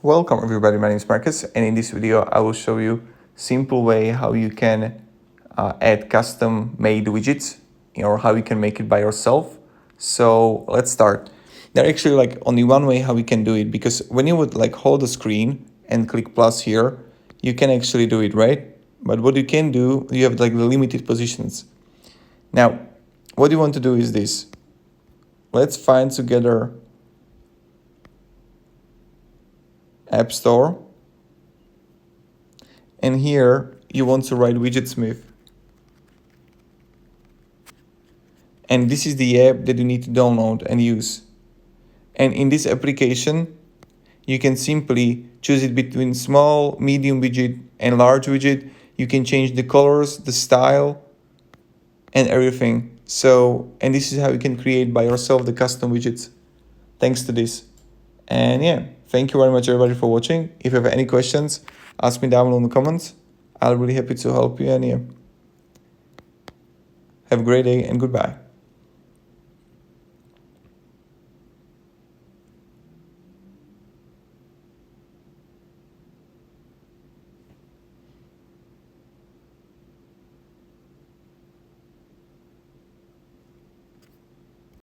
Welcome everybody, my name is Marcus, and in this video I will show you simple way how you can add custom made widgets, or how you can make it by yourself. So let's start. There are actually like only one way how we can do it, because when you would like hold the screen and click plus here, you can actually do it, right? But what you can do, you have like the limited positions. Now, what you want to do is this. Let's find together App Store, and here you want to write WidgetSmith, and this is the app that you need to download and use. And in this application you can simply choose it between small, medium widget and large widget. You can change the colors, the style, and everything. So, and this is how you can create by yourself the custom widgets thanks to this. And yeah, thank you very much everybody for watching. If you have any questions, ask me down in the comments. I'll be really happy to help you, and yeah, have a great day and goodbye.